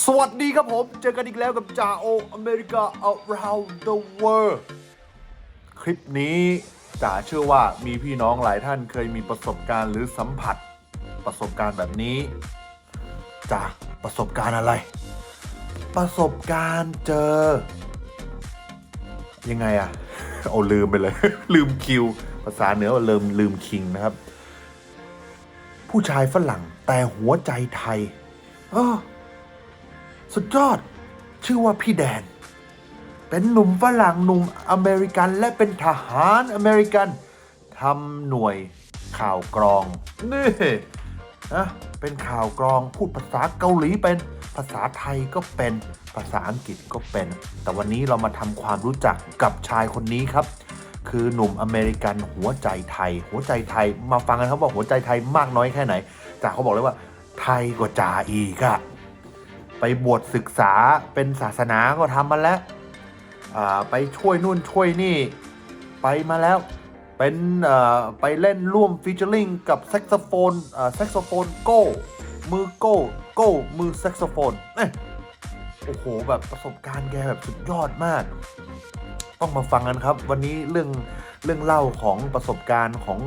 สวัสดีครับผมเจอกันอีกแล้วกับจ่าโออเมริกา around the world คลิปนี้จ่าเชื่อว่ามีพี่น้องหลายท่านเคยมีประสบการณ์หรือสัมผัสประสบการณ์แบบนี้จากประสบการณ์อะไรประสบการณ์เจอยังไงอะเอาลืมไปเลย ลืมคิวภาษาเหนือว่าลืมคิงนะครับผู้ชายฝรั่งแต่หัวใจไทยสุดยอดชื่อว่าพี่แดนเป็นหนุ่มฝรั่งหนุ่มอเมริกันและเป็นทหารอเมริกันทำหน่วยข่าวกรองนี่นะเป็นข่าวกรองพูดภาษาเกาหลีเป็นภาษาไทยก็เป็นภาษาอังกฤษก็เป็นแต่วันนี้เรามาทำความรู้จักกับชายคนนี้ครับคือหนุ่มอเมริกันหัวใจไทยหัวใจไทยมาฟังกันครับว่าหัวใจไทยมากน้อยแค่ไหนจ่าเขาบอกเลยว่าไทยกว่าจ่าอีกอะไปบวชศึกษาเป็นศาสนาก็ทำมาแล้วไปช่วยนู่นช่วยนี่ไปมาแล้วเป็นไปเล่นร่วมฟีเจอริงกับแซกโซโฟนโก้มือโก้มือแซกโซโฟนโอ้โหแบบประสบการณ์แกแบบสุดยอดมากต้องมาฟังกันครับวันนี้เรื่องเล่าของประสบการณ์ของ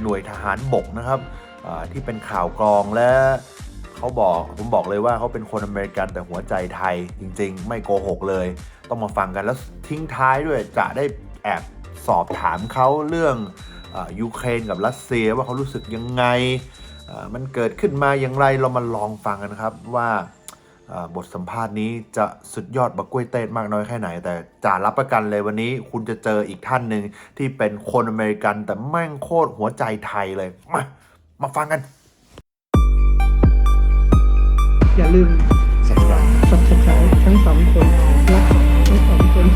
หน่วยทหารบกนะครับที่เป็นข่าวกรองและผมบอกเลยว่าเขาเป็นคนอเมริกันแต่หัวใจไทยจริงๆไม่โกหกเลยต้องมาฟังกันแล้วทิ้งท้ายด้วยจะได้แอบสอบถามเขาเรื่องยูเครนกับรัสเซียว่าเขารู้สึกยังไงมันเกิดขึ้นมาอย่างไรเรามาลองฟังกันครับว่าบทสัมภาษณ์นี้จะสุดยอดบักกล้วยเต้มากน้อยแค่ไหนแต่จ่ารับประกันเลยวันนี้คุณจะเจออีกท่านหนึ่งที่เป็นคนอเมริกันแต่แม่งโคตรหัวใจไทยเลยมาฟังกันอย่าลืม subscribe ทั้งสองคนรักทั้งสองคน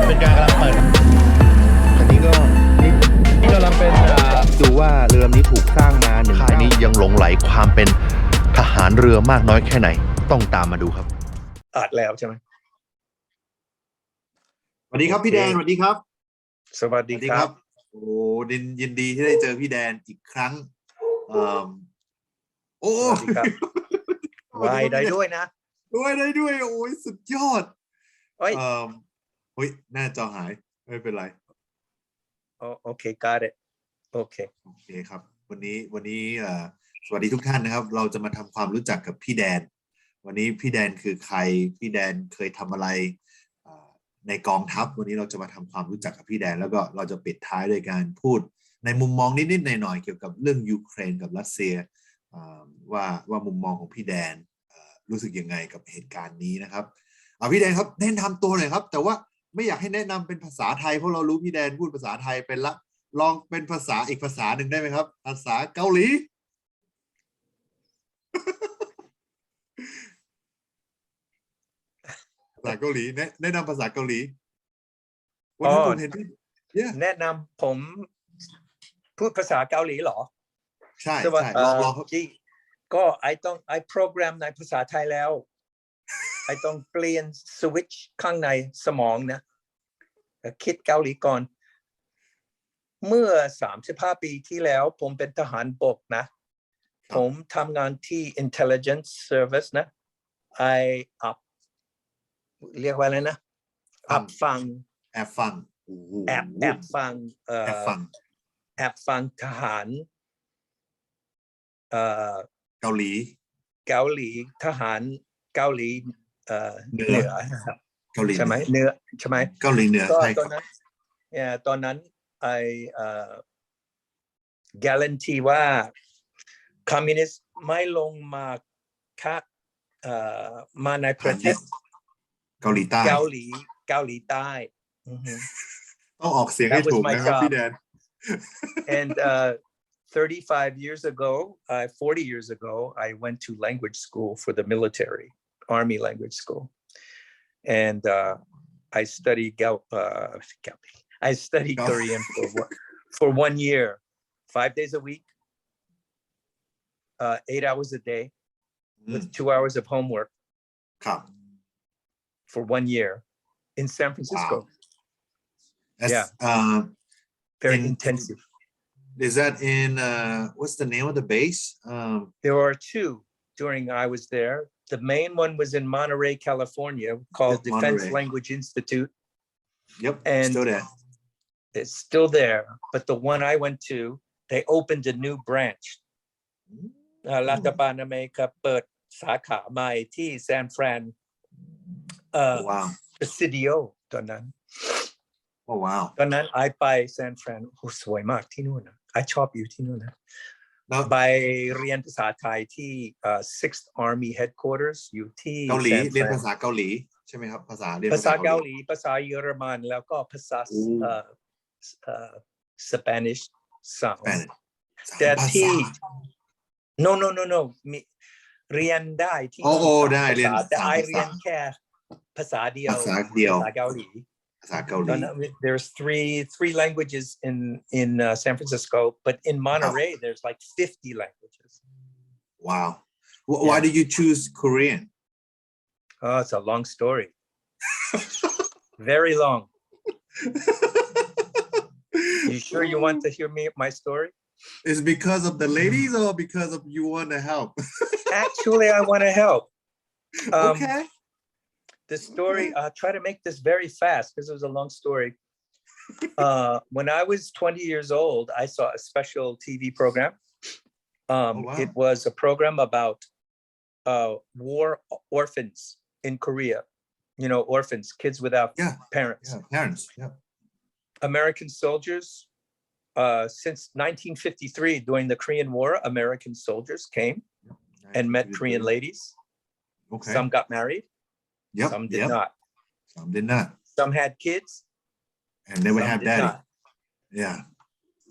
เป็นการกำลังเปิดอันนี้กำลังเป็นดูว่าเรือลำนี้ถูกสร้างมาหนึ่งค่ายนี้ยังหลงไหลความเป็นทหารเรือมากน้อยแค่ไหนต้องตามมาดูครับอัดแล้วใช่ไหมสวัสดีครับพี่แดนสวัสดีครับสวัสดีครับโอ้ยินดีที่ได้เจอพี่แดนอีกครั้งโอ้ครับวายได้ด้วยนะได้ด้วยโอ้ยสุดยอดเฮ้ยหน้าจอหายไม่เป็นไรโอเค got it โอเคครับวันนี้สวัสดีทุกท่านนะครับเราจะมาทำความรู้จักกับพี่แดนวันนี้พี่แดนคือใครพี่แดนเคยทำอะไรในกองทัพวันนี้เราจะมาทำความรู้จักกับพี่แดนแล้วก็เราจะปิดท้ายโดยการพูดในมุมมองนิดๆหน่อยๆเกี่ยวกับเรื่องยูเครนกับรัสเซียว่ามุมมองของพี่แดนรู้สึกยังไงกับเหตุการณ์นี้นะครับพี่แดนครับแนะนำตัวหน่อยครับแต่ว่าไม่อยากให้แนะนำเป็นภาษาไทยเพราะเรารู้พี่แดนพูดภาษาไทยเป็นละลองเป็นภาษาอีกภาษาหนึ่งได้ไหมครับภาษาเกาหลีภาษาเกาหลีแนะนำภาษาเกาหลีวันนี้ผมเห็นพี่แนะนำผมพูดภาษาเกาหลีเหรอใช่ลองก็ I โปรแกรมในภาษาไทยแล้ว I ต้องเปลี่ยนสวิตช์ข้างในสมองนะคิดเกาหลีก่อนเมื่อ35ปีที่แล้วผมเป็นทหารบกนะผมทำงานที่ intelligence service นะ เรียกว่าอะไรนะแอบฟังทหารเกาหลีทหารเกาหลีเหนือใช่ไหมเนื้อใช่ไหมเกาหลีเหนือก็ตอนนั้นguarantee ว่าคอมมิวนิสต์ไม่ลงมามาในประเทศเกาหลีใต้ต้องออกเสียงให้ถูกนะครับพี่แดน and 35 years ago 40 years ago I went to language school for the military army language school and I studied Korean for 1 year 5 days a week 8 hours a day with 2 hours of homework for 1 year in San Francisco. Wow. Very intensive. Is that in what's the name of the base? There are two during I was there. The main one was in Monterey, California, called Yep, Defense Monterey. Language Institute. Yep, And still there. it's still there. But the one I went to, they opened a new branch. รัฐบาลอเมริกาเปิดสาขาใหม่ที่ซานฟรานOh, wow. Presidio ตอนนั้น Oh, wow. ตอนนั้นไอไปซานฟรานโอ้สวยมากที่นู่นนะไอชอบอยู่ที่นู่นนะ แล้ว ไปเรียนภาษาไทยที่6th Army Headquarters อยู่ที่ เกาหลี ซานฟ เรียน ราน ภาษาเกาหลีใช่ไหมครับภาษาเรียน ภาษาเกา ห ห ลี ลีภาษาเยอรมันแล้วก็ภาษา โอ้ Spanish สาม แปด แต่ ภา ที่ ษา no มีเรียนได้ที่ โอ้ นู่นสาม ได้ ภา เรียน ษาแต่ สาม ไอ ภาษา เรียนแค่ภาษาเดียว ภาษาเดียว ภาษาเกาหลี ภาษาเกาห ตอ ลี นนั้น there's three languages in San Francisco, but in Monterey there's like 50 languages. Wow. Why did you choose Korean? Oh, it's a long story. Very long. You sure you want to hear my story? Is because of the ladies or because of you want to help? Actually, I want to help. Okay. The story, I'll try to make this very fast because it was a long story. When I was 20 years old, I saw a special TV program. Wow. It was a program about war orphans in Korea. You know, orphans, kids without Yeah. parents. Yeah, parents. Yeah. American soldiers, since 1953, during the Korean War, American soldiers came and met Korean ladies. Okay. Some got married. Yep. Some did yep. not. Some did not. Some had kids. And never Some have did daddy. not. Yeah.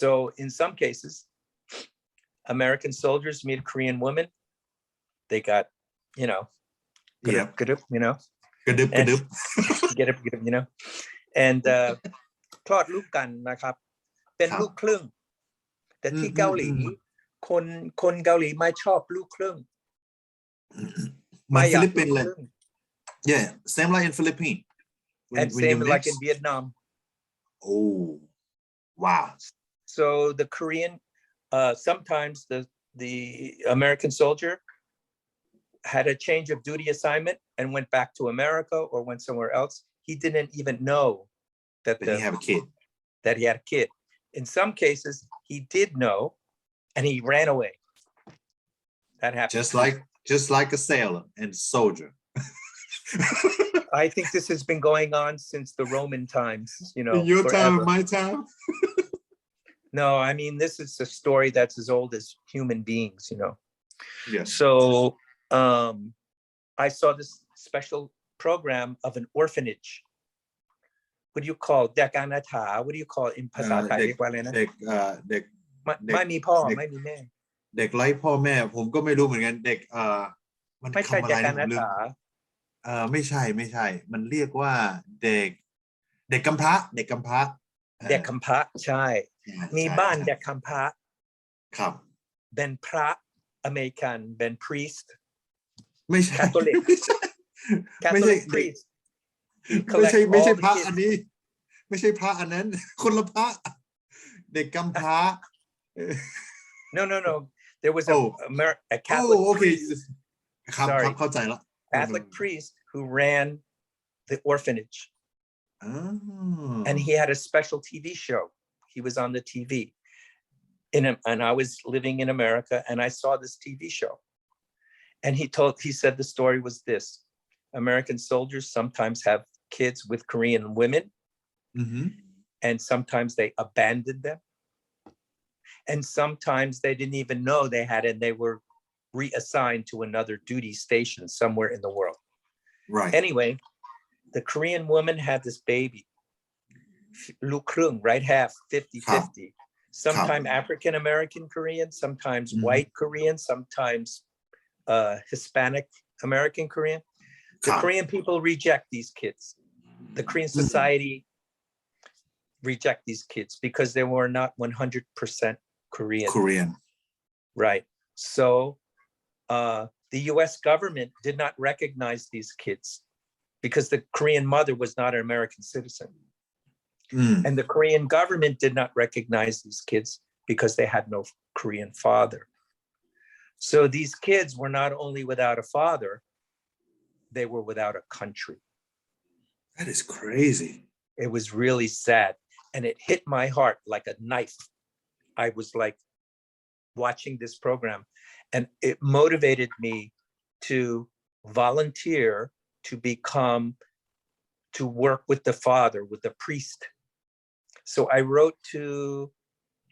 So in some cases, American soldiers meet a Korean woman. They got, you know, Yep. good up, you know, กระดึบกระดึบ get up, you know, and คลอดลูกกันนะครับ เป็น ครับ ลูกครึ่ง แต่ที่เกาหลี คนเกาหลีไม่ชอบลูกครึ่ง เหมือน ไม่อ ฟิ ยาก ลิปปินส์เลย ลูกครึ่ง Yeah, same like in Philippines. and When same you like mix- in Vietnam. Oh, wow. So the Korean, sometimes the American soldier had a change of duty assignment and went back to America or went somewhere else. He didn't even know that Then you have a kid. that he had a kid. In some cases, he did know, and he ran away. That happened. Just like a sailor and soldier. I think this has been going on since the Roman times, you know. In your time, forever. my time. No, I mean, this is a story that's as old as human beings, you know. Yes. So I saw this special program of an orphanage. What do you call เด็กอนาถา What do you call in ภาษาไทยเรียกว่าอะไรนะ เด็กเด็ก ไม่มีพ่อ เด็ก ไม่มีแม่ เด็กไร้พ่อแม่ ผมก็ไม่รู้เหมือนกันเด็กมัน ไม่ใช่ คำอะ เด็ ไร กอ นะผ นาม ลืม ถา ไม่ใช่ มันเรียกว่าเด็กกำพร้าเด็กกำพร้า เด็กกำพร้าใช่ มีบ้านเด็กกำพร้า ครับ เป็นพระอเมริกันเป็น priest ไม่ใช่ Catholic ไม่ใช่ Catholic priest ไม่ใช่ collect พระ all the อัน kids นี้ ไม่ใช่พระอันนั้น คนละพระ เด็กกำพร้า No there was Oh. a Catholic โอเค priest ครับ Sorry. ครับเข้าใจละ Catholic priest who ran the orphanage อ๋อ and he had a special TV show. He was on the TV and I was living in America and I saw this TV show. And he said the story was this: American soldiers sometimes have kids with Korean women, อือหือ and sometimes they abandoned them. And sometimes they didn't even know they had it, and they were reassigned to another duty station somewhere in the world. right Anyway, the Korean woman had this baby, Lu Krung, right? Half 50-50. Sometimes African American Korean, sometimes Mhm. white Korean, sometimes Hispanic American Korean. Theครับ Korean people reject these kids. The Korean society reject these kids because they were not 100% Korean. Korean Right. So the US government did not recognize these kids because the Korean mother was not an American citizen. อืม And the Korean government did not recognize these kids because they had no Korean father. So these kids were not only without a father, they were without a country. That is crazy. It was really sad. And it hit my heart like a knife. I was like watching this program, and it motivated me to volunteer to work with the father, with the priest. So I wrote to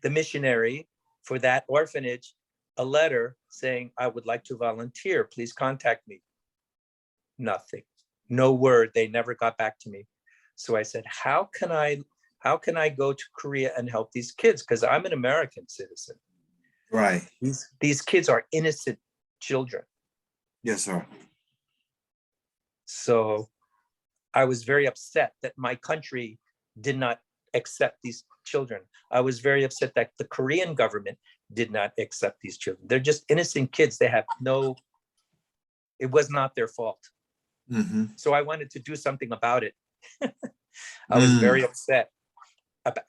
the missionary for that orphanage a letter saying, I would like to volunteer. Please contact me. Nothing, no word. They never got back to me. So I said, how can I go to Korea and help these kids? Because I'm an American citizen. Right. These kids are innocent children. Yes, sir. So I was very upset that my country did not accept these children. I was very upset that the Korean government did not accept these children. They're just innocent kids. They have it was not their fault. Mm-hmm. So I wanted to do something about it. I was very upset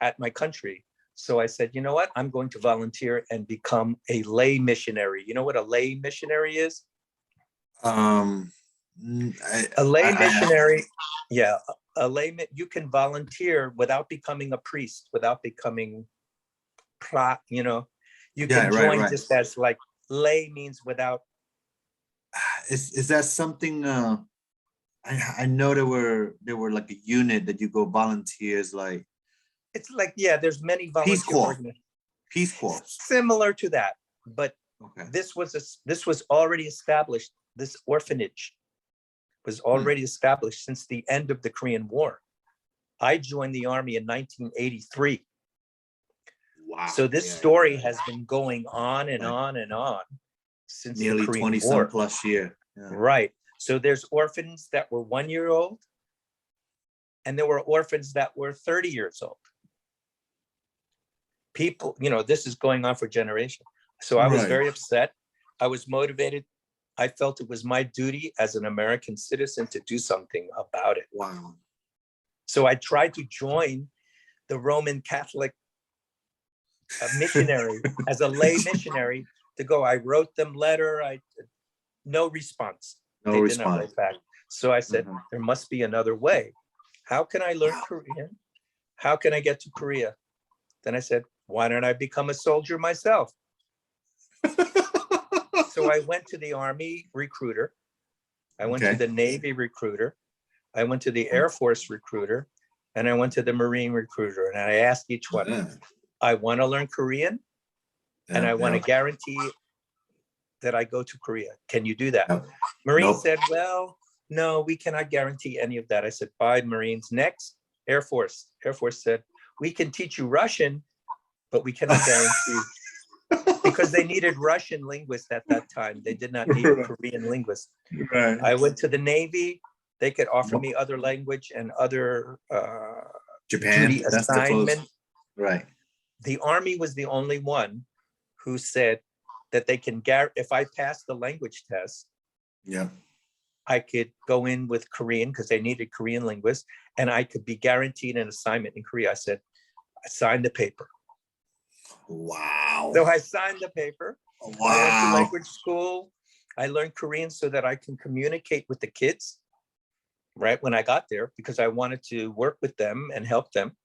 at my country. So I said, you know what? I'm going to volunteer and become a lay missionary. You know what a lay missionary is? A lay missionary, yeah. You can volunteer without becoming a priest, without becoming, you can join right. just as like lay means without. Is that something? I know there were like a unit that you go volunteers like. It's like, yeah, there's many volunteer Peace Corps. Similar to that, but okay. This was already established. This orphanage was already established since the end of the Korean War. I joined the army in 1983. Wow. So this story has been going on and on and on since nearly the Korean 20 War. some plus year. Yeah. Right. So there's orphans that were 1 year old, and there were orphans that were 30 years old. People, this is going on for generations. So I was very upset. I was motivated. I felt it was my duty as an American citizen to do something about it. Wow. So I tried to join the Roman Catholic missionary as a lay missionary to go. I wrote them letter. No response. They did not write back. So I said, there must be another way. How can I learn Korean? How can I get to Korea? Then I said, why don't I become a soldier myself? So I went to the Army recruiter. I went to the Navy recruiter. I went to the Air Force recruiter, and I went to the Marine recruiter. And I asked each one, I want to learn Korean, and I want to guarantee that I go to Korea. Can you do that? Marine said, well, no, we cannot guarantee any of that. I said, bye, Marines. Next, Air Force. Air Force said, we can teach you Russian, but we cannot guarantee. Because they needed Russian linguists at that time. They did not need Korean linguists. Right. I went to the Navy. They could offer me other language and other Japan duty assignment. Right. The Army was the only one who said that they can if I passed the language test, I could go in with Korean because they needed Korean linguists, and I could be guaranteed an assignment in Korea. I said, I signed the paper. Wow. So I signed the paper. Wow. I went to language school. I learned Korean so that I can communicate with the kids right when I got there, because I wanted to work with them and help them.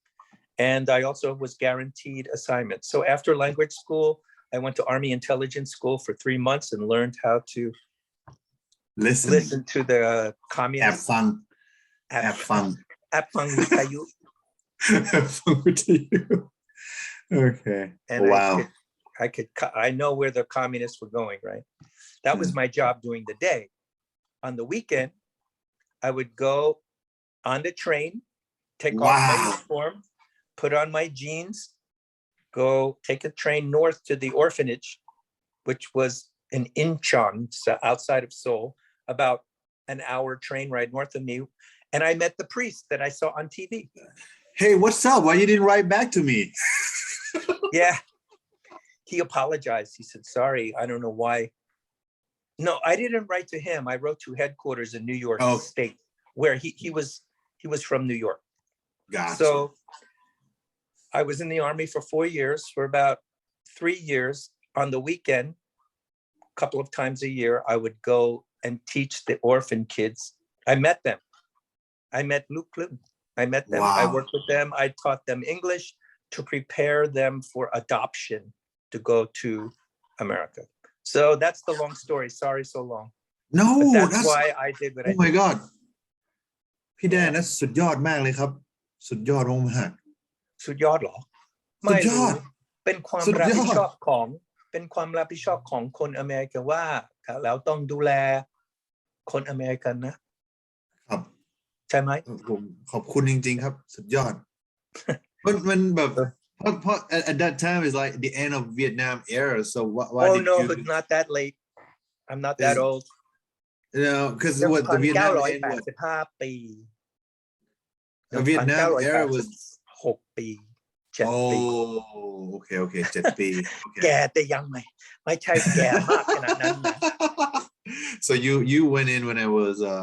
And I also was guaranteed assignments. So after language school, I went to Army Intelligence School for 3 months and learned how to listen to the communists. Have fun. Okay. And wow. I know where the communists were going, right? That was my job during the day. On the weekend, I would go on the train, take off my uniform, put on my jeans, go take a train north to the orphanage, which was in Incheon, outside of Seoul, about an hour train ride north of me. And I met the priest that I saw on TV. Hey, what's up? Why you didn't write back to me? Yeah, he apologized. He said, sorry, I don't know why. No, I didn't write to him. I wrote to headquarters in New York State, where he was from New York. Gotcha. So I was in the Army for 4 years. For about 3 years on the weekend, couple of times a year, I would go and teach the orphan kids. I met them. I met Luke Klum. I met them. I Wow. worked with them. I taught them English to prepare them for adoption to go to America. So that's the long story. Sorry, so long. No, But that's that's why I did what I oh my did. god พี่แดนนั้นสุดยอดมากเลยครับ สุดยอดมาก สุดยอดเหรอ สุดยอด เป็นความ สุดยอด รับผิดชอบของคนอเมริกันว่าแล้วต้องดูแลคนอเมริกันนะครับ ใช่ไหม ผมขอบคุณจริงๆครับ สุดยอด มันแบบเพราะ at that time is like the end of Vietnam era so why Oh did no, you it's not that late. I'm not that old. you know because what the Vietnam end what 1985 ปี the Vietnam era was 6 ปี7 ปี oh okay 7 ปี แก่แต่ยังไม่ใช่แก่มากขนาดนั้นนะ so you went in when I was a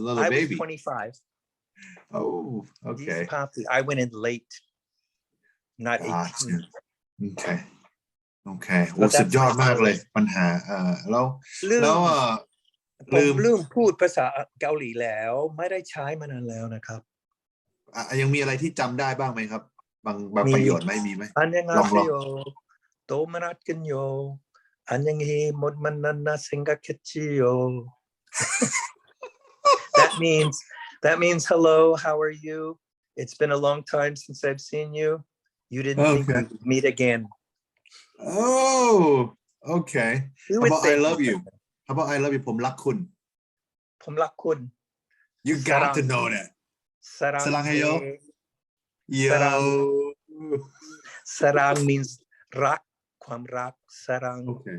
little I baby was 25. oh okay 25 ปี I went in late, not 18. okay โอเคโอ้สุดยอดมากเลยปัญหาแล้วผมลืมพูดภาษาเกาหลีแล้วไม่ได้ใช้มานานแล้วนะครับ ยังมีอะไรที่จำได้บ้างไหมครับบางประโยชน์ไหมมีไหม อันยัง ลอง อาเซโยโตมานัดกันโยอันยังฮีหมดมันนันนาสิงกะเคจิโย that means hello, how are you? It's been a long time since I've seen you. You didn't think we would meet again. Oh okay You how would about say I love you how about I love you ผมรักคุณ ผมรักคุณ you got to know that สรัง สรังเฮโย yo สรัง means รักความรักสรัง okay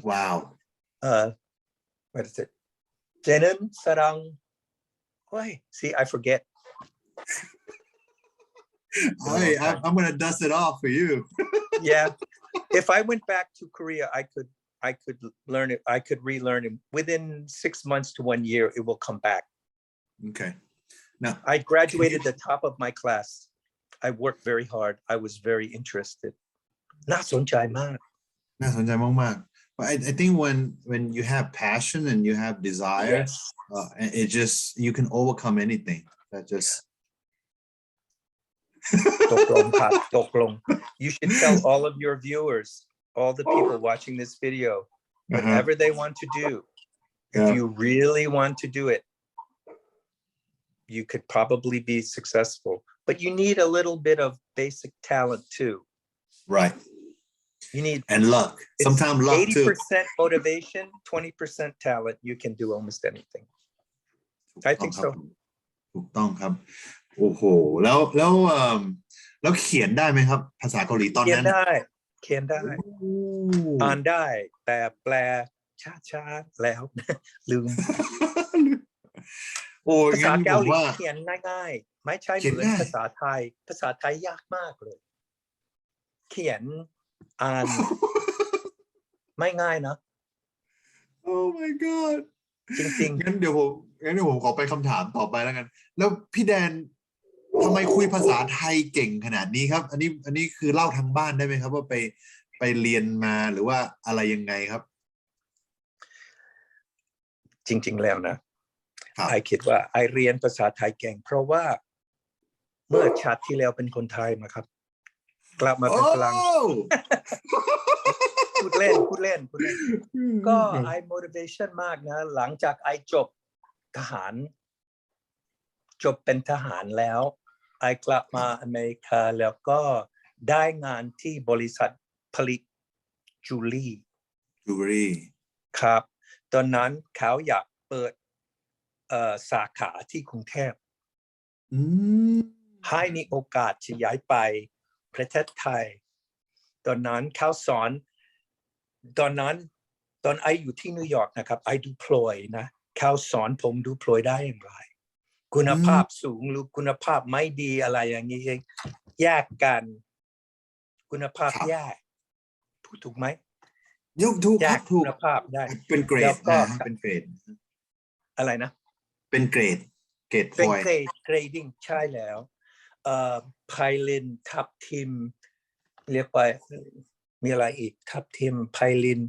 wow what is it? Jenin sarang. Why? See, I forget. I'm gonna dust it off for you. Yeah. If I went back to Korea, I could learn it. I could relearn it within 6 months to 1 year. It will come back. Okay. Now I graduated the top of my class. I worked very hard. I was very interested. น่าสนใจมาก น่าสนใจมากๆ but I think when you have passion and you have desire Yes. It just you can overcome anything that just ตกลงครับ ตกลง You should tell all of your viewers, all the people watching this video, whatever they want to do, if you really want to do it, you could probably be successful. But you need a little bit of basic talent too. right You need and luck sometimes luck too 80% motivation, 20% talent. You can do almost anything. I think so. ถูกต้องครับโอ้โหแล้วเขียนได้ไหมครับภาษาเกาหลีตอนนั้น เขียนได้อ่านได้แต่แปลช้าๆแล้ว ลืม โอ้ย ภา งั้ ษาน เกา ผม หลี ว่า เขียนง่ายๆไม่ใช่เหมือนภาษาไทยยากมากเลยเขียนอ่านไม่ง่ายนะ Oh my god จริงๆ งั้นเดี๋ยวผมขอไปคำถามต่อไปแล้วกันแล้วพี่แดนทำไมคุยภาษาไทยเก่งขนาดนี้ครับอันนี้คือเล่าทางบ้านได้ไหมครับว่าไปเรียนมาหรือว่าอะไรยังไงครับจริงๆแล้วนะไอคิดว่าไอเรียนภาษาไทยเก่งเพราะว่าเมื่อชาติที่แล้วเป็นคนไทยมาครับกลับมาเป็นฝรั่งพูดเล่นก็ไอ motivation มากนะหลังจากไอจบเป็นทหารแล้วไอกลับมาอเมริกาแล้วก็ได้งานที่บริษัทผลิตจูรี่ครับตอนนั้นเขาอยากเปิดสาขาที่กรุงเทพให้มีโอกาสจะย้ายไปประเทศไทยตอนนั้นเขาสอนตอนไออยู่ที่นิวยอร์กนะครับไอดูพลอยนะเขาสอนผมดูพลอยได้อย่างไรคุณภาพสูงหรือคุณภาพไม่ดีอะไรอย่างนี้แยกกันคุณภาพแยกพูดถูกไหมถูก แย ครั ก บถู คุ ก ณภาพได้ เป็นเกร แล้ ด วก็ เป็นเกรด อะไรนะเป็นเกรดพ เป็น ลอย เกรดิ้งใช่แล้วไพลินทับทิมเรียกว่ามีอะไรอีกทับทิมไพลิน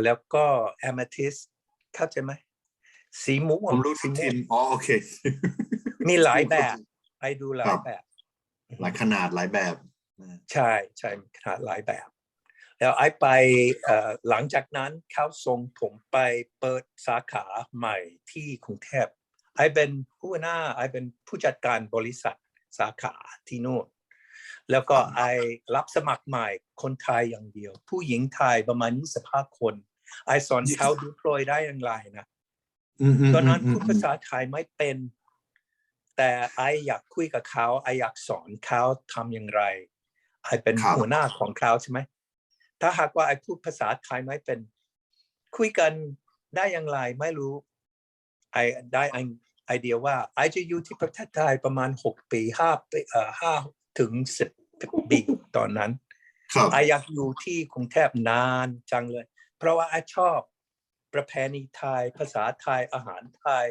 แล้วก็ amethyst เข้าใจไหมสีม่ว ผ ง มรู้ สี ทิ ม่วง นอ๋อโอเค มีหลายแบบไอดูหลายแบบ หลายขนาดหลายแบบ ใช่ใช่ขนาดหลายแบบ แล้วไอไปหลังจากนั้นเขาส่งผมไปเปิดสาขาใหม่ที่กรุงเทพไอเป็นผู้หน้าไอเป็นผู้จัดการบริษัทสาขาที่นู่นแล้วก็ไอรับสมัครใหม่คนไทยอย่างเดียวผู้หญิงไทยประมาณ25 คนไอสอนเขาดูโปรยได้อย่างไรนะตอนนั้นพูดภาษาไทยไม่เป็นแต่ไออยากคุยกับเขาไออยากสอนเขาทำอย่างไรไอเป็นหัวหน้าของเขาใช่ไหมถ้าหากว่าไอพูดภาษาไทยไม่เป็นคุยกันได้อย่างไรไม่รู้ไอได้ไอเดียว่าไอจะอยู่ที่ประเทศไทยประมาณ6 ปี5 ถึง 10 ปีตอนนั้นไออยากอยู่ที่กรุงเทพนานจังเลยเพราะว่าไอชอบประเพณีไทยภาษาไทยอาหารไทย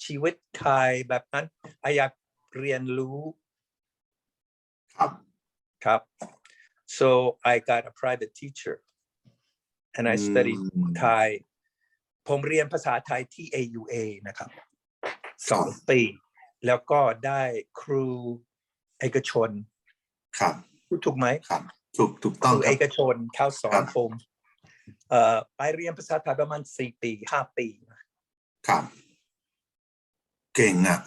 ชีวิตไทยแบบนั้นไออยากเรียนรู้ครับ so I got a private teacher and I studied Thai ผมเรียนภาษาไทยที่ AUA นะครับ2 ปีแล้วก็ได้ครูเอกชนครับถูกไหมครับถูกต้องครูเอกชนเขาสอนผมไปเรียนภาษาไทยประมาณ4 ปี 5 ปีครับเก่งอ่ะ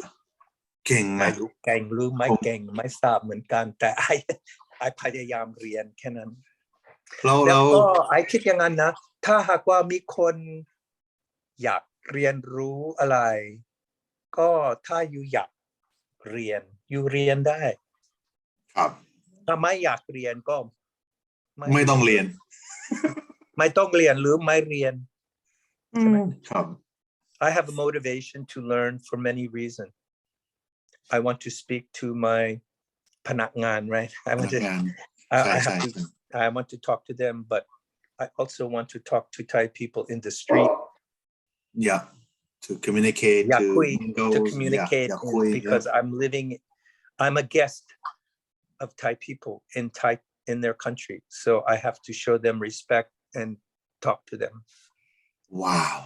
ไม่รู้เก่งหรือไม่เก่งไม่ทราบเหมือนกันแต่ไอพยายามเรียนแค่นั้นแล้วก็ไอคิดอย่างนั้นนะถ้าหากว่ามีคนอยากเรียนรู้อะไรก็ถ้าอยู่อยากเรียนอยู่เรียนได้ครับถ้าไม่อยากเรียนก็ไม่ต้องเรียนไม่ต้องเรียนหรือไม่เรียนใช่ไหมครับ I have a motivation to learn for many reasons I want to speak to my พนักงาน right I want to talk to them but I also want to talk to Thai people in the street yeah to communicate to communicate because I'm a guest of Thai people in their country so I have to show them respect and talk to them wow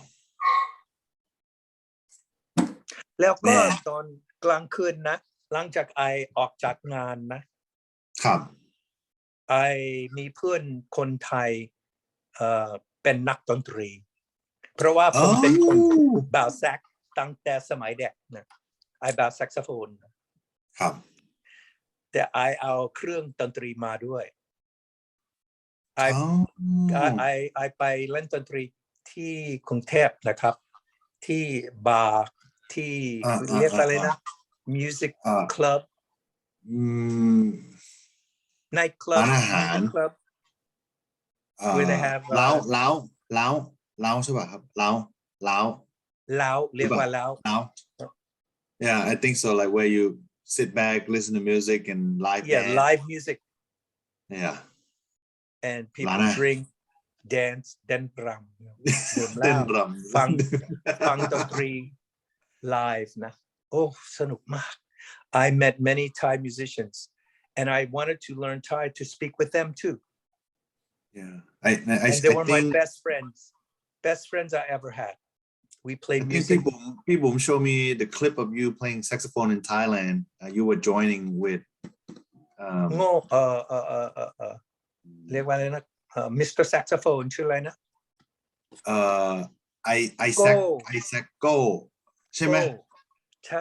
แล้วก็ตอนกลางคืนนะหลังจากไอออกจากงานนะครับไอมีเพื่อนคนไทยเป็นนักดนตรีเพราะว่าผมเป็นคนบ่าวแซกตั้งแต่สมัยเด็กนะไอบ่าวแซกโซโฟนครับแต่ไอเอาเครื่องดนตรีมาด้วยไอไปเล่นดนตรีที่กรุงเทพนะครับที่บาร์ที่เรียกอะไรนะmusic club night club ร้านอาหาร club where they have เล้าใช่ป่ะครับเล้าเรียกว่าเล้า yeah I think so like where you sit back listen to music and live music yeah and people drink dance เต้นรำฟังดนตรี live นะโอ้สนุกมาก I met many Thai musicians and I wanted to learn Thai to speak with them too yeah and they were my best friends I ever had we played music พี่บุ๋ม show me the clip of you playing saxophone in Thailand you were joining with เรียกว่าอะไรนะMr. Saxophone ชื่ออะไรนะIsaac Go ใช่ไหม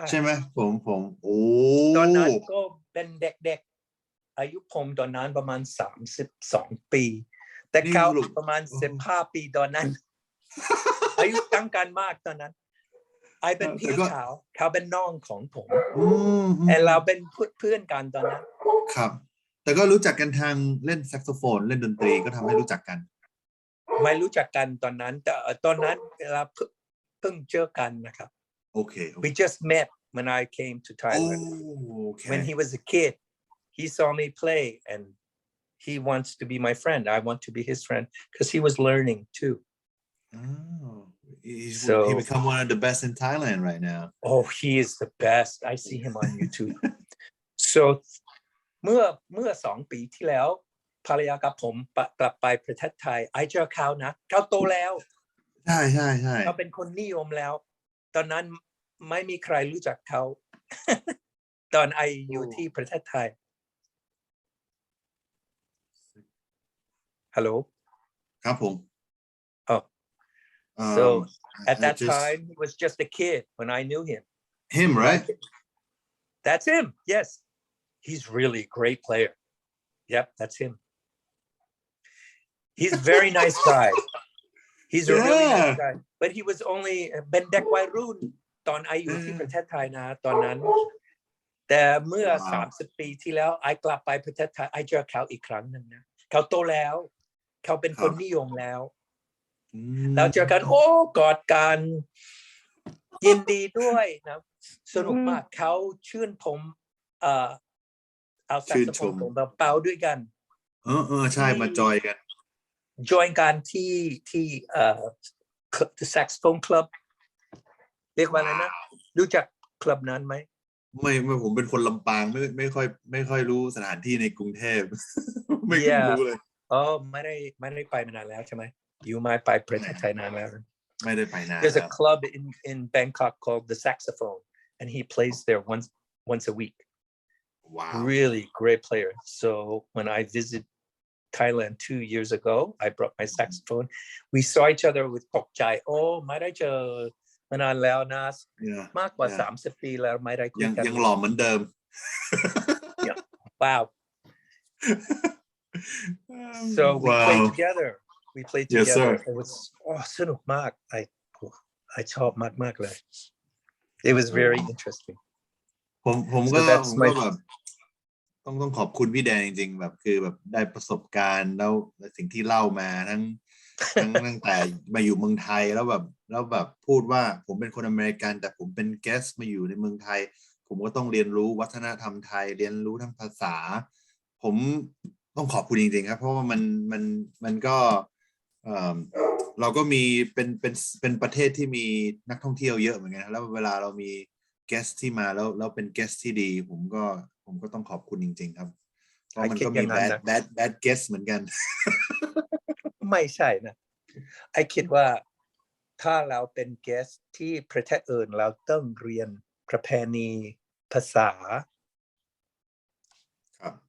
ใช่ไหมผมโอ้ตอนนั้นก็เป็นเด็กๆอายุผมตอนนั้นประมาณ32 ปีแต่เขาประมาณ15 ปีตอนนั้นอายุตั้งกันมากตอนนั้นไอเป็นพี่เขาเป็นน้องของผมแต่เราเป็นเพื่อนกันตอนนั้นครับแต่ก็รู้จักกันทางเล่นแซกโซโฟนเล่นดนตรีก็ทำให้รู้จักกันไม่รู้จักกันตอนนั้นแต่ตอนนั้นเราเพิ่งเจอกันนะครับOkay. We just met when I came to Thailand. Okay. When he was a kid, he saw me play and he wants to be my friend. I want to be his friend because he was learning too. He become one of the best in Thailand right now. Oh, he is the best. I see him on YouTube. So เมื่อ2 ปีที่แล้ว ภรรยากับผมกลับไปประเทศไทยไอเจอเขานะเขาโตแล้ว ใช่ใช่ใช่ เขาเป็นคนนิยมแล้ว ตอนนั้นไม่มีใครรู้จักเขา ตอนไออยู่ที่ประเทศไทยฮัลโหล ครับผม oh Um, so at I that just time he was just a kid when I knew him him right that's him yes he's really a great player yep that's him he's a very nice guy he's a really nice Yeah. guy but he was only เป็นเด็กวัยรุ่นตอนไออยู่ที่ประเทศไทยนะตอนนั้นแต่เมื่อ Wow. 30 ปีที่แล้วไอกลับไปประเทศไทยไอเจอเขาอีกครั้งหนึ่งนะเขาโตแล้วเขาเป็นคนนิยมแล้วแล้วเจอกันโอ้กอดกันยินดีด้วยนะสนุกมากเขาชื่นผมเอาแซกโซโฟนผมเป่าด้วยกันใช่มาจอยกัน จอยกันที่the saxophone club เรียกว่าอะไรนะรู้จักคลับนั้นไหมไม่ผมเป็นคนลำปางไม่ค่อยรู้สถานที่ในกรุงเทพ ไม่ค่อยรู้เลยอ๋อไม่ได้ไปมานานแล้วใช่ไหมอยู่ไม่ไปประเทศไทยนานแล้วไม่ได้ไปนาน There's a club in Bangkok called the Saxophone and he plays there once a week Wow really great player so when I visit Thailand 2 years ago I brought my saxophone we saw each other with ตกใจโอ้ไม่ได้เจอมานานแล้วนะมากกว่า30 ปีแล้วไม่ได้คุยกันยังหล่อเหมือนเดิม Wow so we played together we played together it was สนุกมากI ชอบมากเลย it was very interesting ผมก็แบบต้องขอบคุณพี่แดนจริงๆแบบคือแบบได้ประสบการณ์แล้วสิ่งที่เล่ามาทั้งตั้งแต่มาอยู่เมืองไทยแล้วแบบพูดว่าผมเป็นคนอเมริกันแต่ผมเป็นเกสต์มาอยู่ในเมืองไทยผมก็ต้องเรียนรู้วัฒนธรรมไทยเรียนรู้ทั้งภาษาผมต้องขอบคุณจริงๆครับเพราะว่ามันก็เราก็มีเป็นประเทศที่มีนักท่องเที่ยวเยอะเหมือนกันแล้วเวลาเรามีเกสที่มาแล้วเป็นเกสที่ดีผมก็ต้องขอบคุณจริงๆครับเพราะมันก็มี bad guest เหมือนกัน ไม่ใช่นะไอคิดว่าถ้าเราเป็นเกสที่ประเทศอื่นเราต้องเรียนประเพณีภาษา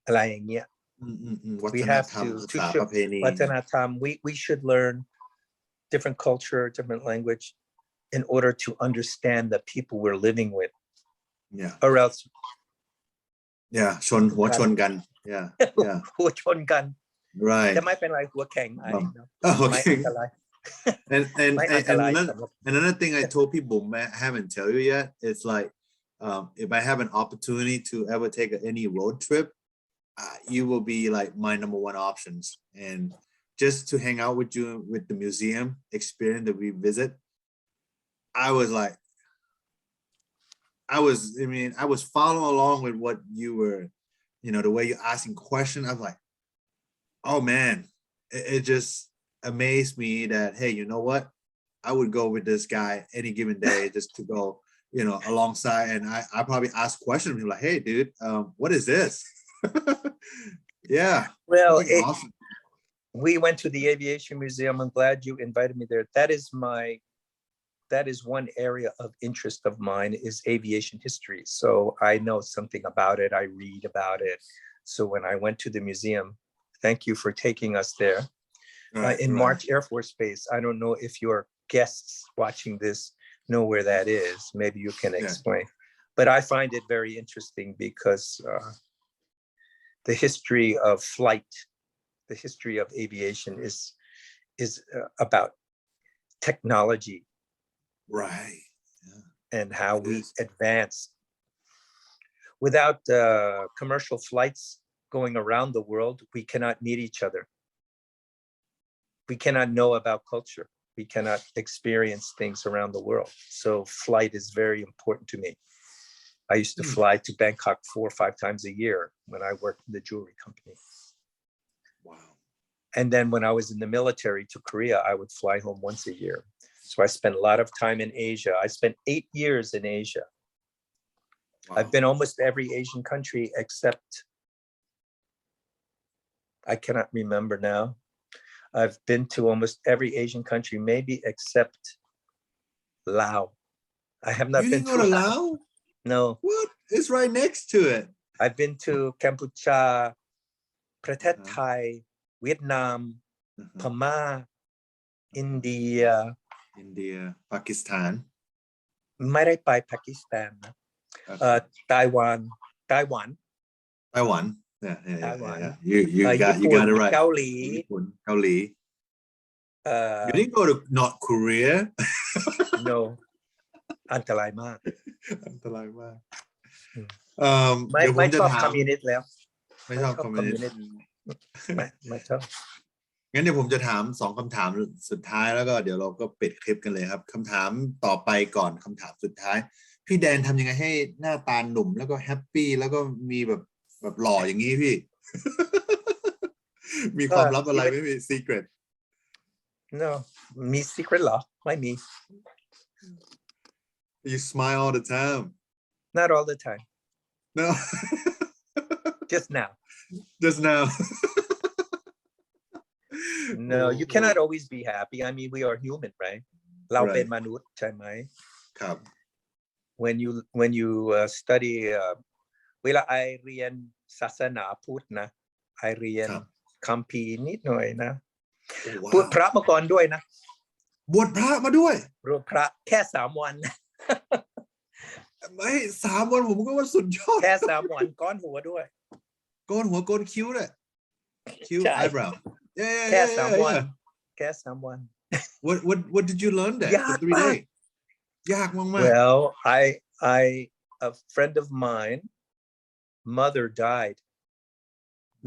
อะไรอย่างเงี้ยwe have toวัฒนธรรม we should learn different culture different language in order to understand the people we're living with or else หัวชนกันหัวชนกัน right จะไม่เป็นไรหัวแข็งไอ้ไม่อันตราย and another thing I told people I haven't tell you yet it's like if I have an opportunity to ever take any road trip you will be like my number one options and just to hang out with you with the museum experience that we visit I was following along with what you were the way you're asking questions I was like oh man it just amazed me that hey you know what I would go with this guy any given day just to go alongside and I probably ask questions like hey dude what is this yeah well awesome. We went to the aviation museum I'm glad you invited me there that is one area of interest of mine is aviation history so I know something about it I read about it so when I went to the museum thank you for taking us there in March Air Force Base I don't know if your guests watching this know where that is maybe you can explain but I find it very interesting because the history of flight the history of aviation is about technology right and how we advance without commercial flights going around the world we cannot meet each other we cannot know about culture we cannot experience things around the world so flight is very important to me I used to fly to Bangkok 4 or 5 times a year when I worked in the jewelry company wow and then when I was in the military to Korea I would fly home once a year so I spent a lot of time in Asia I spent 8 years in Asia wow. I've been almost every Asian country except I cannot remember now. I've been to almost every Asian country, maybe except Laos. I have not You been didn't go to to Laos. Laos? No, What? It's right next to it. I've been to Cambodia, ประเทศไทย เวียดนาม พม่า อินเดีย India, Pakistan. ไม่ได้ไปปากีสถานนะ ไต้หวัน Taiwan. Yeah. Taiwan. You ญี่ got it right. เกาหลี ญี่ปุ่น เกาหลี You didn't go to North Korea. no อันตรายมาก อันตรายมาก ไม่ เดี๋ยวผม ไม่ จะ ชอบ ถา คอ ม มมิวนิสต์แล้ว ไม่ชอบคอมมิวนิสต์ ไม่ชอบ งั้นเดี๋ยวผมจะถาม2คำถามสุดท้ายแล้วก็เดี๋ยวเราก็ปิดคลิปกันเลยครับคำถามต่อไปก่อนคำถามสุดท้ายพี่แดนทำยังไงให้หน้าตาหนุ่มแล้วก็แฮปปี้แล้วก็มีแบบหล่ออย่างนี้พี่ มีความลับอะไรไหมพี่ secret no มี secret เหรอ ไม่มี you smile all the time not all the time no just now just now no you cannot always be happy I mean we are human right เราเป็นมนุษย์ใช่ไหม ครับ when you study เวลาไอเรียนศาสนาพุทธนะไอเรียนคัมภีร์นิดหน่อยนะบวชพระมาก่อนด้วยนะบวชพระมาด้วยบวชพระแค่3 วันไม่3 วันผมก็ว่าสุดยอดแค่3 วันก้อนหัวด้วยก้อนหัวก้นคิ้วเลยคิ้ว eyebrow แค่3 วันแค่3 วัน what did you learn that for 3 days ยากมาก well a friend of mine mother died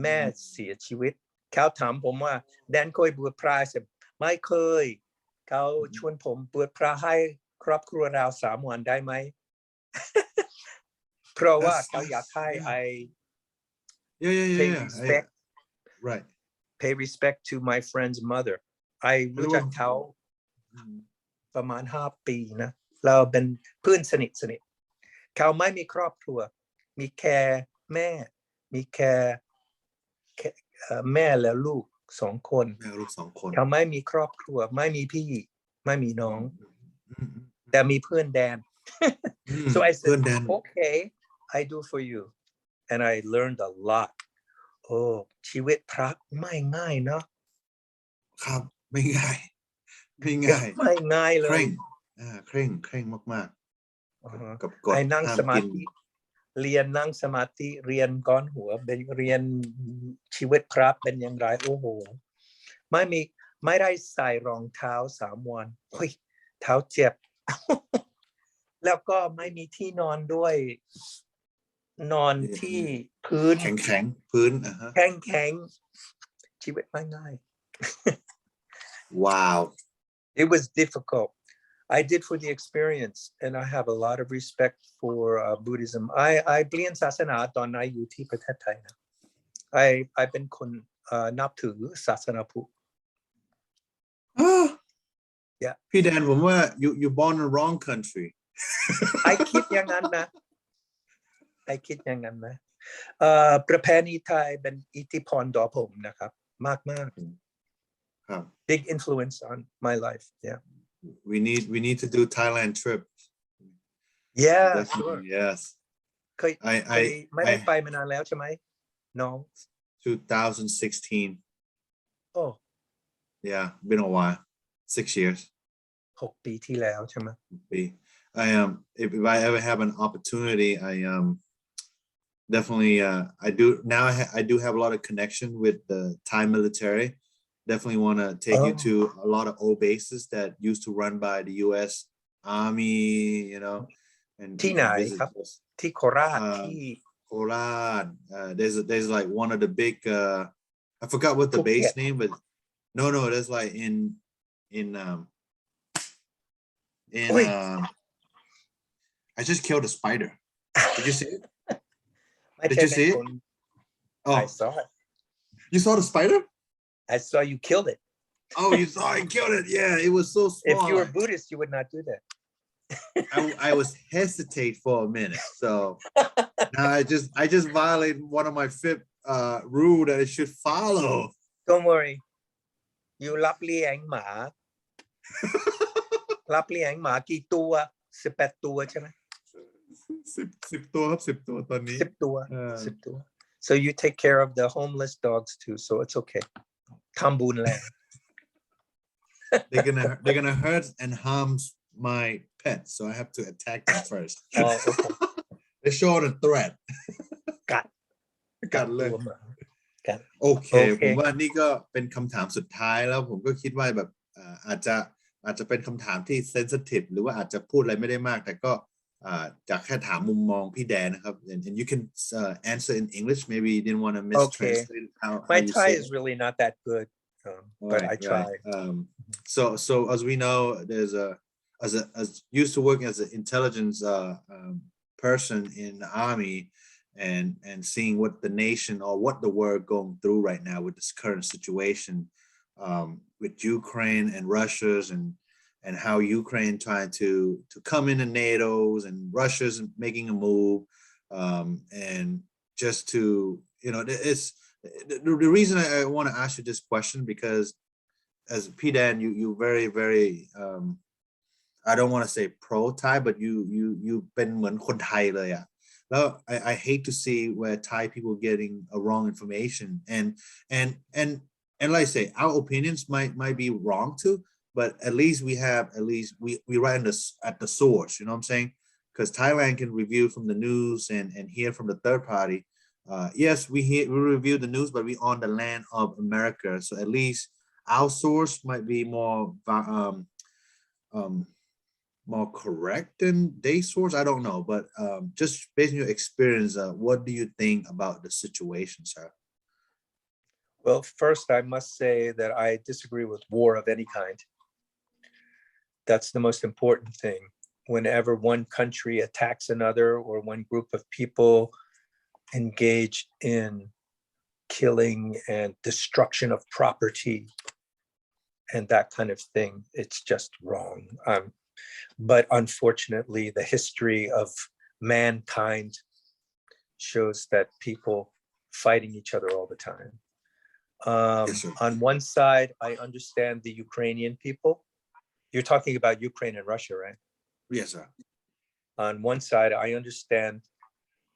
แม่เสียชีวิตเขาถามผมว่าแดนเคยบวชพระไม่เคยเขาชวนผมบวชพระให้ครอบครัวเรา3 วันได้ไหม เพราะว่าเขาอยากให้ pay respect right pay respect to my friend's mother รู้จักเขาประมาณ5 ปีนะเราเป็นเพื่อนสนิทเขาไม่มีครอบครัวมีแค่แม่มีแค่แม่และลูก2 คนเขาไม่มีครอบครัวไม่มีพี่ไม่มีน้องแต่มีเพื่อนแดน so I said okay I do for you and I learned a lot โอ้ชีวิตพระไม่ง่ายเนาะครับไม่ง่ายไม่ง่ายเลยเคร่งมากๆกับกฎ ไอ้นั่งสมาธิเรียนนั่งสมาธิเรียนก้อนหัวเรียนชีวิตพระเป็นอย่างไรโอ้โหไม่ได้ใส่รองเท้า3 วันเฮ้ยเท้าเจ็บ แล้วก็ไม่มีที่นอนด้วยนอนที่พื้นแข็งพื้นแข็งชีวิตไม่ง่าย wow it was difficult I did for the experience and I have a lot of respect for Buddhism I เปลี่ยนศาสนาตอนนั้นอยู่ที่ประเทศไทยนะ I เป็นคนนับถือศาสนาพุทธ yeah พี่แดนผมว่า you born in the wrong country I คิดอย่างนั้นนะประเพณีไทยเป็นอิทธิพลต่อผมนะครับมากครับ big influence on my life yeah we need to do Thailand trip yeah sure yes เคยไม่ได้ไปมานานแล้วใช่ไหมน้อง2016 oh yeah been a while 6 years 6 ปีที่แล้วใช่ไหมif I ever have an opportunity I definitely I do now I do have a lot of connection with the Thai military definitely want to take you to a lot of old bases that used to run by the US Army you know and ที่ไหนครับที่โคราชที่โคราชthere's like one of the big I forgot what the base name but no there's like in I just killed a spider did you see it did you see it oh I saw it you saw the spider I saw you killed it oh you saw I killed it yeah it was so small if you were Buddhist you would not do that I was hesitate for a minute so now I just violated one of my 5th rule that I should follow. Don't worry you รับเลี้ยงหมา รับเลี้ยงหมากี่ตัว18ตัวใช่ไหม 10 ตัวครับ10 ตัวตอนนี้ 10ตัว10ตัว so you take care of the homeless dogs too so it's okay ทำบุญแล้ว they're gonna hurt and harm my pet so I have to attack them first อ๋อโอเค they show the threat กัด เลย ตัวหมากัด โอเค โอเค ผมว่านี่ก็เป็นคำถามสุดท้ายแล้วผมก็คิดว่าแบบอาจจะเป็นคำถามที่ sensitive หรือว่าอาจจะพูดอะไรไม่ได้มากแต่ก็จากแค่ถามมุมมองพี่แดนนะครับ and you can answer in English maybe you didn't want to mistranslate how my you Thai say is it. really not that good but I try So as we know there's as used to working as an intelligence person in the army and seeing what the nation or what the world going through right now with this current situation with Ukraine and Russia's and how Ukraine trying to come into NATO's and Russia's making a move and just to it's the reason I want to ask you this question because as PDAN you very very I don't want to say pro Thai but you เป็นเหมือนคนไทยเลยอะแล้ว I hate to see where Thai people getting a wrong information and like I say our opinions might be wrong too but at least we write at the source you know what I'm saying because Thailand can review from the news and hear from the third party yes we review the news but we on the land of America so at least our source might be more correct than their source I don't know but just based on your experience what do you think about the situation sir well first I must say that I disagree with war of any kind that's the most important thing whenever one country attacks another or one group of people engage in killing and destruction of property and that kind of thing it's just wrong but unfortunately the history of mankind shows that people fighting each other all the time Yes, sir. on one side I understand the Ukrainian people you're talking about Ukraine and Russia right yes sir on one side I understand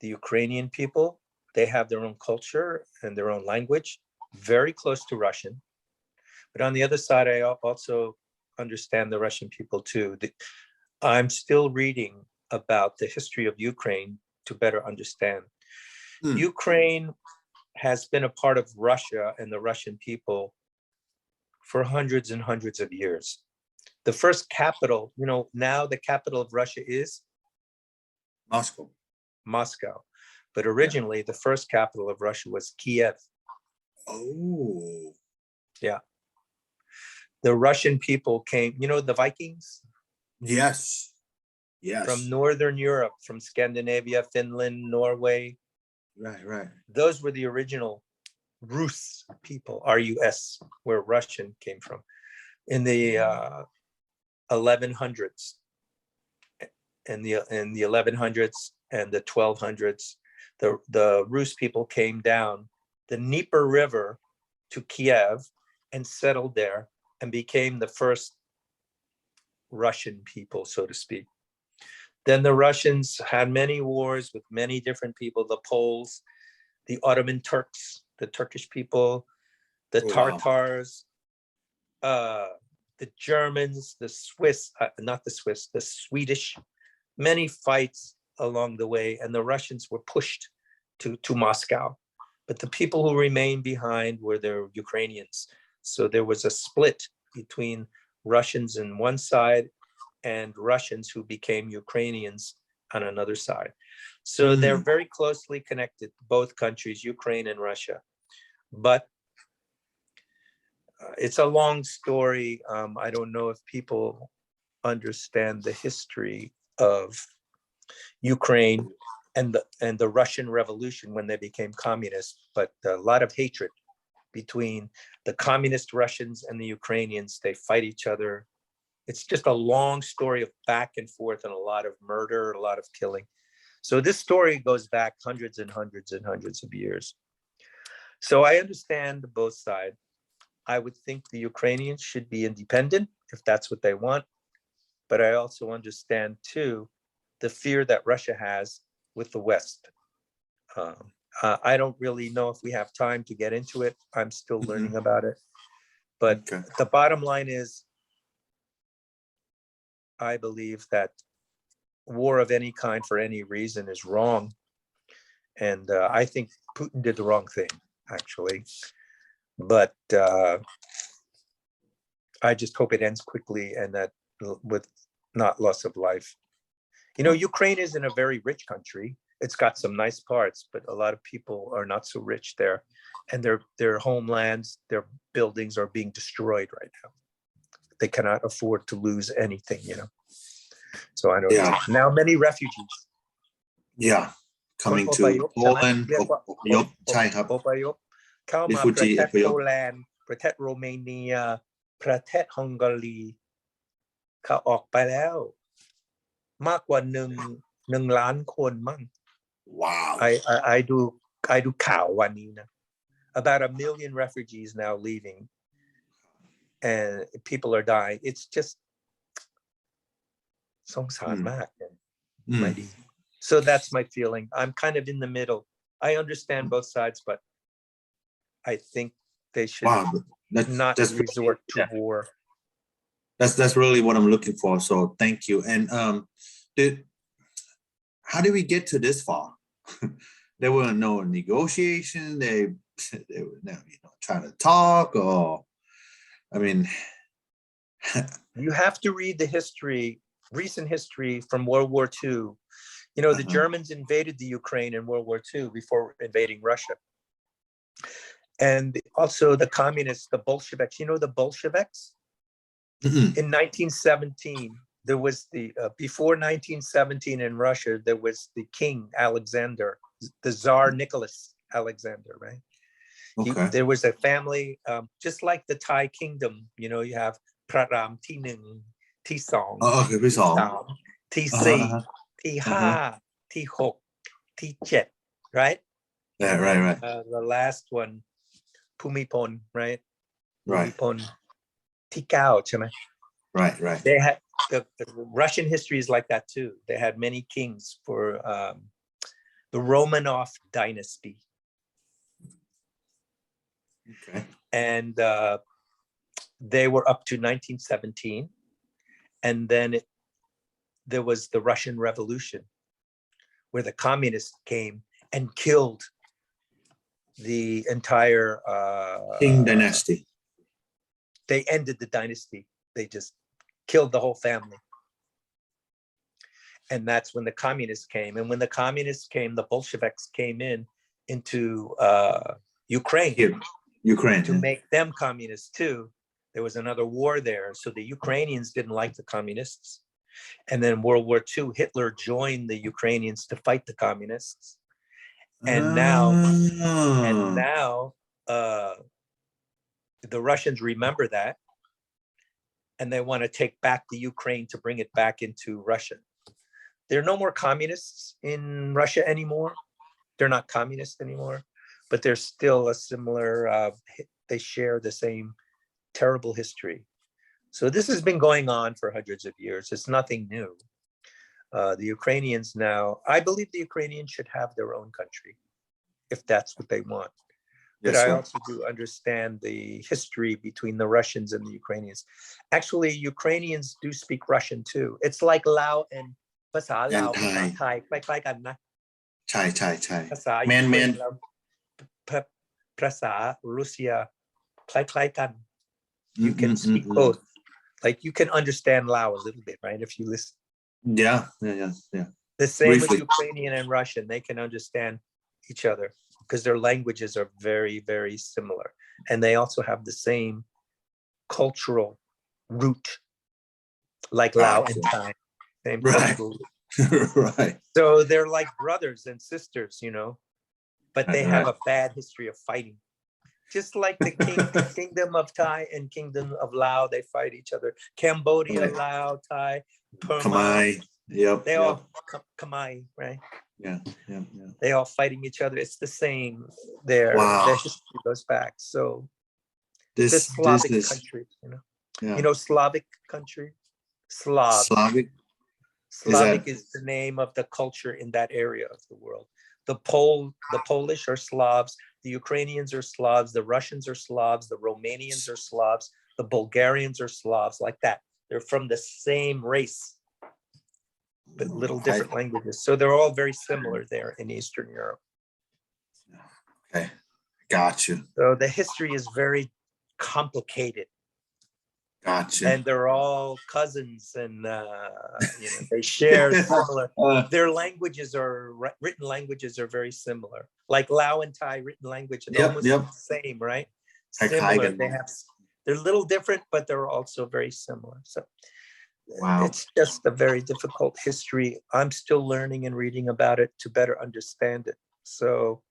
the Ukrainian people they have their own culture and their own language very close to Russian but on the other side I also understand the Russian people too I'm still reading about the history of Ukraine to better understand Ukraine has been a part of Russia and the Russian people for hundreds and hundreds of years the first capital now the capital of Russia is Moscow but originally the first capital of Russia was Kiev oh yeah the Russian people came the Vikings yes from Northern Europe from Scandinavia Finland Norway right those were the original Rus people RUS where Russian came from in the 1100s in the 1100s and the 1200s the Rus people came down the Dnieper River to Kiev and settled there and became the first Russian people so to speak then the Russians had many wars with many different people the Poles the Ottoman Turks the Turkish people the Tartars the Germans the Swiss not the Swiss the Swedish many fights along the way and the Russians were pushed to Moscow but the people who remained behind were the Ukrainians so there was a split between Russians on one side and Russians who became Ukrainians on another side so they're very closely connected both countries Ukraine and Russia but it's a long story I don't know if people understand the history of Ukraine and the Russian Revolution when they became communist but a lot of hatred between the communist Russians and the Ukrainians they fight each other it's just a long story of back and forth and a lot of murder a lot of killing so this story goes back hundreds and hundreds and hundreds of years So I understand both sides. I would think the Ukrainians should be independent if that's what they want. But I also understand too the fear that Russia has with the West. I don't really know if we have time to get into it. I'm still learning about it. But the bottom line is, I believe that war of any kind for any reason is wrong. And I think Putin did the wrong thing, actually. But I just hope it ends quickly and that with not loss of life. You know, Ukraine isn't a very rich country. It's got some nice parts, but a lot of people are not so rich there. And their homelands, their buildings are being destroyed right now. They cannot afford to lose anything, you know. So I don't know. Now many refugees. Yeah, coming to Poland อพยพใช่ครับ อพยพเข้ามาประเทศโปแลนด์ประเทศโรมาเนียประเทศฮังการีเขาออกไปแล้วมากกว่าหนึ่งล้านคนมั้ง Wow. I do ข่าววันนี้นะ about 1 million refugees now leaving and people are dying. It's just สงสารมากไม่ดี. So that's my feeling. I'm kind of in the middle. I understand both sides, but I think they should not resort to war. That's really what I'm looking for. So thank you. And how did we get to this far? There were no negotiation. They were never, trying to talk, or I mean, you have to read the recent history from World War II. You know, the Germans invaded the Ukraine in World War II before invading Russia. And also the communists, the Bolsheviks, you know, the Bolsheviks? In 1917, there was before 1917 in Russia, there was the king, Alexander, the Tsar Nicholas Alexander, right? Okay. There was a family, just like the Thai kingdom, you know, you have Praram T1, T2, T3, T5, T6, T7, right? Yeah, right. The last one, Pumipon, right? Right. Pumipon, T9, right. They had the Russian history is like that too. They had many kings for the Romanov dynasty. Okay. And they were up to 1917, and then there was the Russian Revolution, where the communists came and killed the entire King dynasty. They ended the dynasty. They just killed the whole family. And that's when the communists came. And when the communists came, the Bolsheviks came into Ukraine. To make them communists too. There was another war there. So the Ukrainians didn't like the communists. And then World War II, Hitler joined the Ukrainians to fight the communists. And now the Russians remember that. And they want to take back the Ukraine to bring it back into Russia. There are no more communists in Russia anymore. They're not communist anymore, but there's still a similar, they share the same terrible history. So this has been going on for hundreds of years. It's nothing new. The Ukrainians now, I believe the Ukrainians should have their own country, if that's what they want. But I also do understand the history between the Russians and the Ukrainians. Actually, Ukrainians do speak Russian too. It's like Lao and ภาษาลาวภาษาไทยคล้ายๆกันนะใช่ภาษายูเครนแล้วภาษารัสเซียคล้ายๆกัน You can speak both. Like you can understand Lao a little bit, right? If you listen. Yeah. The same with Ukrainian and Russian. They can understand each other because their languages are very, very similar. And they also have the same cultural root, like Lao and Thai. Same cultural root. Right. So they're like brothers and sisters, you know, but they have a bad history of fighting. Just like the kingdom of Thai and kingdom of Lao, they fight each other. Cambodia, Lao, Thai, Burma, Yep. They Yep. all Khmer, right? Yeah. Yeah. Yeah. They all fighting each other. It's the same. Their Wow. history goes back. So it's a This Slavic is country, you know. yeah. You know Slavic country? Slav. Slavic. Slavic is the name of the culture in that area of the world. The Polish are Slavs, the Ukrainians are Slavs, the Russians are Slavs, the Romanians are Slavs, the Bulgarians are Slavs, like that. They're from the same race, but little different languages. So they're all very similar there in Eastern Europe. Okay. Got you. So the history is very complicated. Gotcha. And they're all cousins, and they share similar. Their languages written languages are very similar. Like Lao and Thai written language is almost the same, right? Similar. They're a little different, but they're also very similar. So it's just a very difficult history. I'm still learning and reading about it to better understand it. So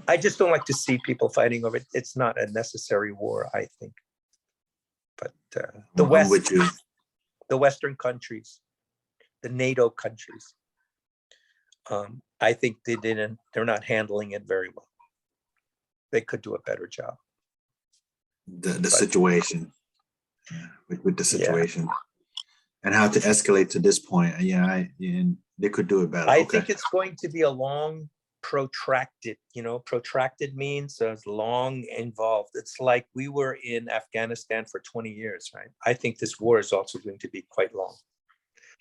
I just don't like to see people fighting over it. It's not a necessary war, I think. But the Western countries, the NATO countries, I think they're not handling it very well. They could do a better job. The situation, with the situation, and how to escalate to this point. They could do it better. I think it's going to be a long, protracted, protracted means long involved. It's like we were in Afghanistan for 20 years, right? I think this war is also going to be quite long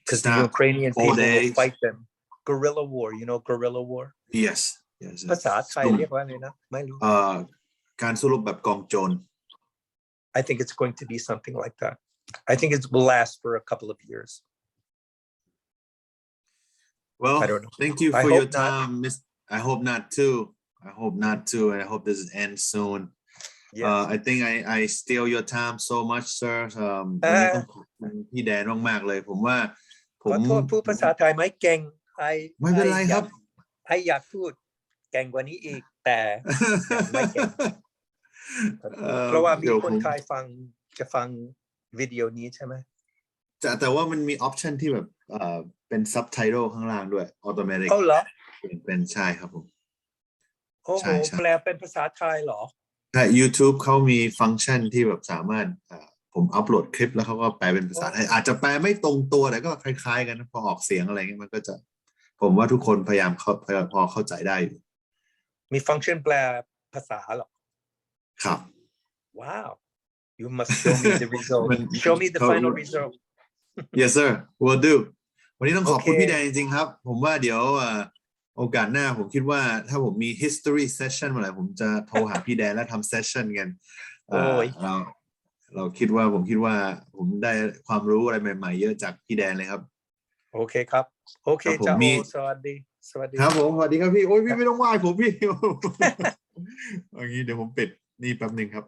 because the Ukrainian people will fight them. Guerrilla war, guerrilla war? Yes. ภาษาไทยเรียกว่าไงนะไม่รู้ การสู้รบแบบกองโจร I think it's going to be something like that. I think it will last for a couple of years. Well, I don't know. Thank you for your time, Miss. I hope not too. And I hope this ends soon. Yes. I think I steal your time so much, sir. วันนี้ต้องขอบคุณพี่แดนมากๆเลยผมว่าขอโทษพูดภาษาไทยไม่เก่งไม่เป็นไรครับอยากพูดเก่งกว่านี้อีกแต่ไม่เก่งเพราะว่ามีคนไทยจะฟังวิดีโอนี้ใช่ไหมแต่ว่ามันมีออปชันที่แบบเป็นซับไตเติลข้างล่างด้วยออโตเมติกเหรอเป็นใช่ครับผมโอ้โหแปลเป็นภาษาไทยเหรอใช่ YouTube เขามีฟังก์ชันที่แบบสามารถผมอัปโหลดคลิปแล้วเขาก็แปลเป็นภาษาไทยอาจจะแปลไม่ตรงตัวแต่ก็คล้ายๆกันพอออกเสียงอะไรเงี้ยมันก็จะผมว่าทุกคนพยายามพอเข้าใจได้อยู่มีฟังก์ชันแปลภาษาเหรอครับ Wow you must show me the result show me the final result Yes sir will do วันนี้ต้องขอบคุณพี่แดงจริงๆครับผมว่าเดี๋ยวโอกาสหน้าผมคิดว่าถ้าผมมี history session เมื่อไหร่ผมจะโทรหาพี่แดงแล้วทำ session กันผมคิดว่าผมได้ความรู้อะไรใหม่ๆเยอะจากพี่แดงเลยครับโอเคครับโอเคจ้าโอสวัสดีครับผมสวัสดีครับพี่โอ้ยพี่ไม่ต้องไหว้ผมพี่อย่างนี้เดี๋ยวผมปิดนี่แป๊บนึงครับ